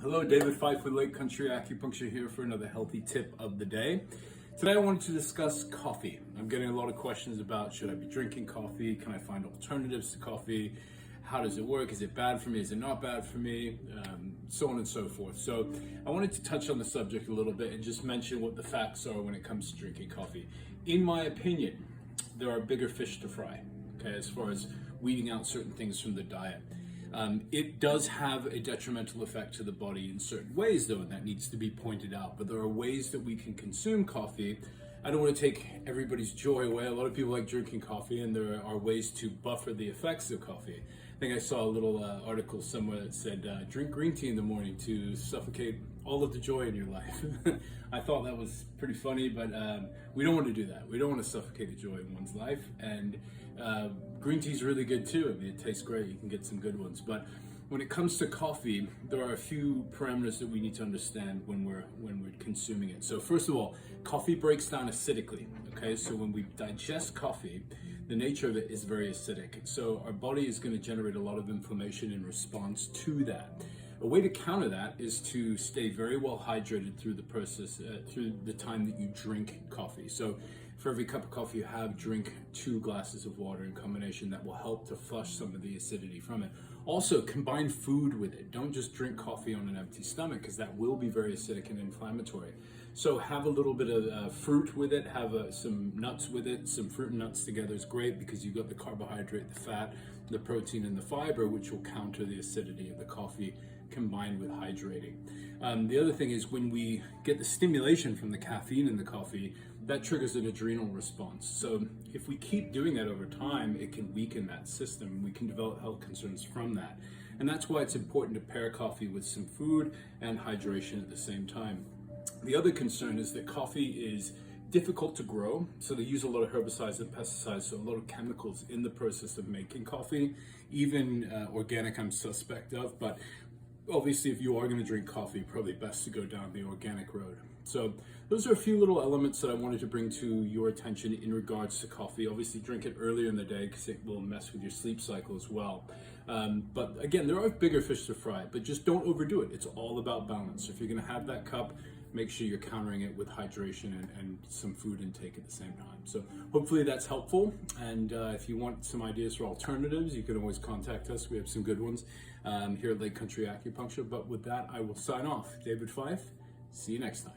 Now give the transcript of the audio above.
Hello, David Fife with Lake Country Acupuncture here for another healthy tip of the day. Today I wanted to discuss coffee. I'm getting a lot of questions about should I be drinking coffee? Can I find alternatives to coffee? How does it work? Is it bad for me? Is it not bad for me? So on and so forth. So I wanted to touch on the subject a little bit and just mention what the facts are when it comes to drinking coffee. In my opinion, there are bigger fish to fry, okay, as far as weeding out certain things from the diet. It does have a detrimental effect to the body in certain ways, though, and that needs to be pointed out. But there are ways that we can consume coffee. I don't want to take everybody's joy away. A lot of people like drinking coffee, and there are ways to buffer the effects of coffee. I think I saw a little article somewhere that said, drink green tea in the morning to suffocate all of the joy in your life. I thought that was pretty funny, but we don't want to do that. We don't want to suffocate the joy in one's life. And green tea is really good too. I mean, it tastes great. You can get some good ones. But when it comes to coffee, there are a few parameters that we need to understand when we're consuming it. So first of all, coffee breaks down acidically. Okay, so when we digest coffee, the nature of it is very acidic. So our body is going to generate a lot of inflammation in response to that. A way to counter that is to stay very well hydrated through the process, through the time that you drink coffee. So for every cup of coffee you have, drink 2 glasses of water in combination. That will help to flush some of the acidity from it. Also, combine food with it. Don't just drink coffee on an empty stomach, because that will be very acidic and inflammatory. So have a little bit of fruit with it, have some nuts with it. Some fruit and nuts together is great because you've got the carbohydrate, the fat, the protein, and the fiber, which will counter the acidity of the coffee combined with hydrating. The other thing is when we get the stimulation from the caffeine in the coffee, that triggers an adrenal response. So if we keep doing that over time, it can weaken that system. We can develop health concerns from that. And that's why it's important to pair coffee with some food and hydration at the same time. The other concern is that coffee is difficult to grow, so they use a lot of herbicides and pesticides, so a lot of chemicals in the process of making coffee. Even organic I'm suspect of, but obviously if you are going to drink coffee, probably best to go down the organic road. So those are a few little elements that I wanted to bring to your attention in regards to coffee. Obviously drink it earlier in the day because it will mess with your sleep cycle as well. But again, there are bigger fish to fry, but just don't overdo it. It's all about balance. If you're going to have that cup, make sure you're countering it with hydration and some food intake at the same time. So hopefully that's helpful. And if you want some ideas for alternatives, you can always contact us. We have some good ones here at Lake Country Acupuncture. But with that, I will sign off. David Fife, see you next time.